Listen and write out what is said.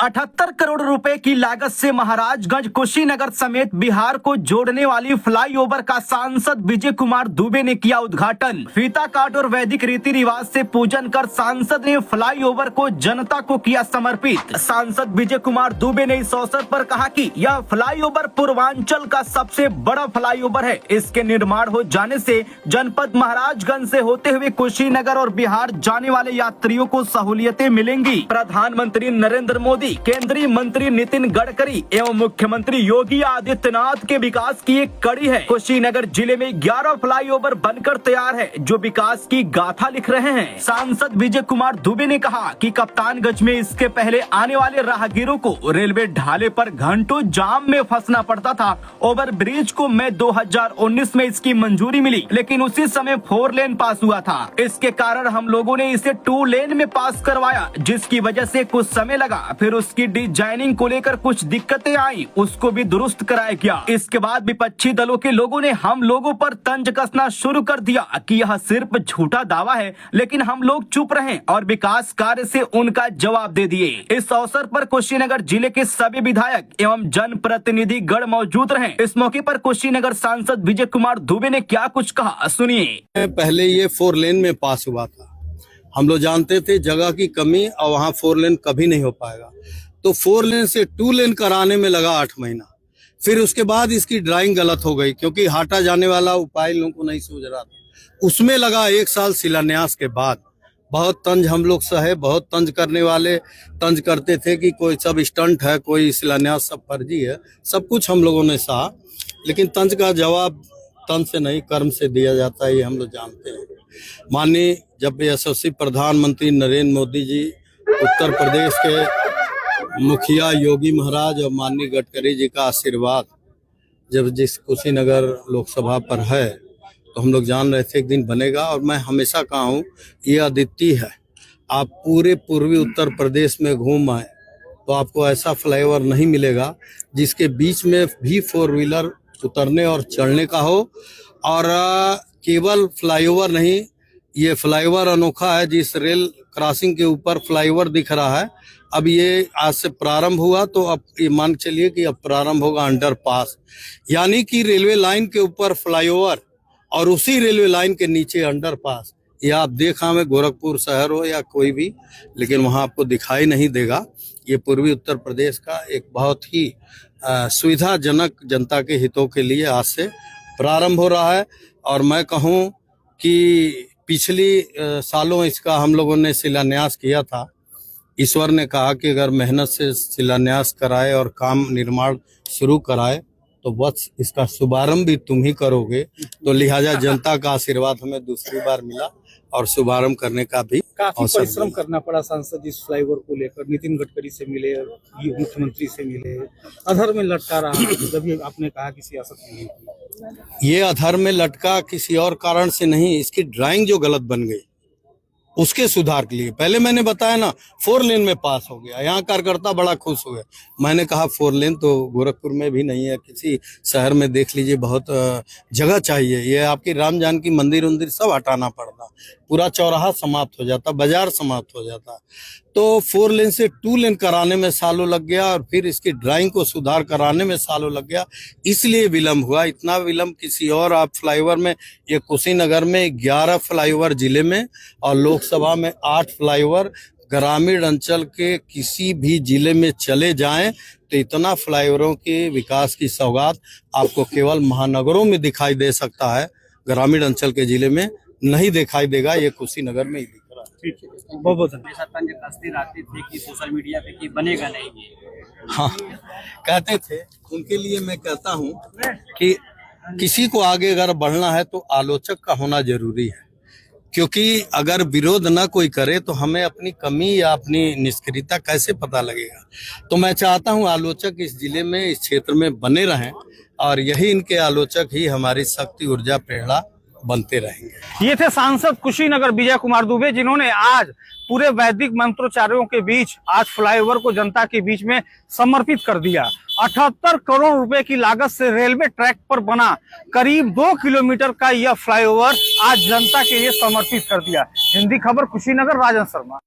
78 करोड़ रुपए की लागत से महाराजगंज कुशीनगर समेत बिहार को जोड़ने वाली फ्लाईओवर का सांसद विजय कुमार दुबे ने किया उद्घाटन। फीता काट और वैदिक रीति रिवाज से पूजन कर सांसद ने फ्लाईओवर को जनता को किया समर्पित। सांसद विजय कुमार दुबे ने इस अवसर पर कहा कि यह फ्लाईओवर पूर्वांचल का सबसे बड़ा फ्लाईओवर है। इसके निर्माण हो जाने से जनपद महाराजगंज से होते हुए कुशीनगर और बिहार जाने वाले यात्रियों को सहूलियतें मिलेंगी। प्रधानमंत्री नरेंद्र मोदी, केंद्रीय मंत्री नितिन गडकरी एवं मुख्यमंत्री योगी आदित्यनाथ के विकास की एक कड़ी है। कुशीनगर जिले में 11 फ्लाईओवर बनकर तैयार है जो विकास की गाथा लिख रहे हैं। सांसद विजय कुमार दुबे ने कहा कि कप्तानगंज में इसके पहले आने वाले राहगीरों को रेलवे ढाले पर घंटों जाम में फंसना पड़ता था। ओवर ब्रिज को मई 2019 में इसकी मंजूरी मिली, लेकिन उसी समय 4 लेन पास हुआ था। इसके कारण हम लोगों ने इसे 2 लेन में पास करवाया, जिसकी वजह से कुछ समय लगा। फिर उसकी डिजाइनिंग को लेकर कुछ दिक्कतें आई, उसको भी दुरुस्त कराया गया। इसके बाद विपक्षी दलों के लोगों ने हम लोगों पर तंज कसना शुरू कर दिया कि यह सिर्फ झूठा दावा है, लेकिन हम लोग चुप रहे और विकास कार्य से उनका जवाब दे दिए। इस अवसर पर कुशीनगर जिले के सभी विधायक एवं जनप्रतिनिधि गण मौजूद रहे। इस मौके पर कुशीनगर सांसद विजय कुमार दुबे ने क्या कुछ कहा, सुनिए। पहले ये 4 लेन में पास हुआ था। हम लोग जानते थे जगह की कमी और वहाँ 4 लेन कभी नहीं हो पाएगा, तो 4 लेन से 2 लेन कराने में लगा 8 महीना। फिर उसके बाद इसकी ड्राइंग गलत हो गई क्योंकि हाटा जाने वाला उपाय लोगों को नहीं सूझ रहा था। उसमें लगा 1 साल शिलान्यास के बाद। बहुत तंज हम लोग सहे, बहुत तंज करने वाले तंज करते थे कि कोई सब स्टंट है, कोई शिलान्यास सब फर्जी है। सब कुछ हम लोगों ने सहा, लेकिन तंज का जवाब तंज से नहीं कर्म से दिया जाता है, ये हम लोग जानते हैं। माननीय जब यशस्वी प्रधानमंत्री नरेंद्र मोदी जी, उत्तर प्रदेश के मुखिया योगी महाराज और माननीय गडकरी जी का आशीर्वाद जब जिस कुशीनगर लोकसभा पर है, तो हम लोग जान रहे थे एक दिन बनेगा। और मैं हमेशा कहा हूँ ये अद्वितीय है। आप पूरे पूर्वी उत्तर प्रदेश में घूम आए तो आपको ऐसा फ्लाईओवर नहीं मिलेगा जिसके बीच में भी 4 व्हीलर उतरने और चढ़ने का हो। और केवल फ्लाईओवर नहीं, ये फ्लाईओवर अनोखा है। जिस रेल क्रॉसिंग के ऊपर फ्लाईओवर दिख रहा है, अब ये आज से प्रारंभ हुआ, तो अब ये मान चलिए कि अब प्रारंभ होगा अंडरपास, यानी कि रेलवे लाइन के ऊपर फ्लाईओवर और उसी रेलवे लाइन के नीचे अंडरपास। ये आप देखा में गोरखपुर शहर हो या कोई भी, लेकिन वहाँ आपको दिखाई नहीं देगा। ये पूर्वी उत्तर प्रदेश का एक बहुत ही सुविधाजनक जनता के हितों के लिए आज से प्रारंभ हो रहा है। और मैं कहूँ कि पिछली सालों इसका हम लोगों ने शिलान्यास किया था। ईश्वर ने कहा कि अगर मेहनत से शिलान्यास कराए और काम निर्माण शुरू कराए तो बस इसका शुभारंभ भी तुम ही करोगे। तो लिहाजा जनता का आशीर्वाद हमें दूसरी बार मिला और शुभारंभ करने का भी काफी परिश्रम करना पड़ा। सांसद इस फ्लाईओवर को लेकर नितिन गडकरी से मिले, मुख्यमंत्री से मिले, अधर में लटका रहा, जब आपने कहा कि सियासत नहीं की। ये अधर में लटका किसी और कारण से नहीं, इसकी ड्राइंग जो गलत बन गई उसके सुधार के लिए। पहले मैंने बताया ना 4 लेन में पास हो गया, यहाँ कार्यकर्ता बड़ा खुश हुए। मैंने कहा 4 लेन तो गोरखपुर में भी नहीं है, किसी शहर में देख लीजिए, बहुत जगह चाहिए। ये आपकी राम जानकी मंदिर उंदिर सब हटाना पड़ता, पूरा चौराहा समाप्त हो जाता, बाजार समाप्त हो जाता। तो 4 लेन से 2 लेन कराने में सालों लग गया और फिर इसकी ड्राइंग को सुधार कराने में सालों लग गया, इसलिए विलम्ब हुआ। इतना विलम्ब किसी और आप फ्लाईओवर में, ये कुशीनगर में 11 फ्लाईओवर जिले में और लोकसभा में 8 फ्लाईओवर, ग्रामीण अंचल के किसी भी जिले में चले जाएं तो इतना फ्लाईओवरों के विकास की सौगात आपको केवल महानगरों में दिखाई दे सकता है, ग्रामीण अंचल के जिले में नहीं दिखाई देगा। ये कुशीनगर में ही दिख रहा है। ठीक है, बहुत आते थे कि सोशल मीडिया पे कि बनेगा नहीं। हाँ, कहते थे। उनके लिए मैं कहता हूँ कि किसी को आगे अगर बढ़ना है तो आलोचक का होना जरूरी है, क्योंकि अगर विरोध ना कोई करे तो हमें अपनी कमी या अपनी निष्क्रियता कैसे पता लगेगा। तो मैं चाहता हूँ आलोचक इस जिले में, इस क्षेत्र में बने रहें और यही इनके आलोचक ही हमारी शक्ति, ऊर्जा, प्रेरणा बनते रहेंगे। ये थे सांसद कुशीनगर विजय कुमार दुबे, जिन्होंने आज पूरे वैदिक मंत्रोच्चार्यों के बीच आज फ्लाईओवर को जनता के बीच में समर्पित कर दिया। 78 करोड़ रुपए की लागत से रेलवे ट्रैक पर बना करीब 2 किलोमीटर का यह फ्लाईओवर आज जनता के लिए समर्पित कर दिया। हिंदी खबर, कुशीनगर, राजन शर्मा।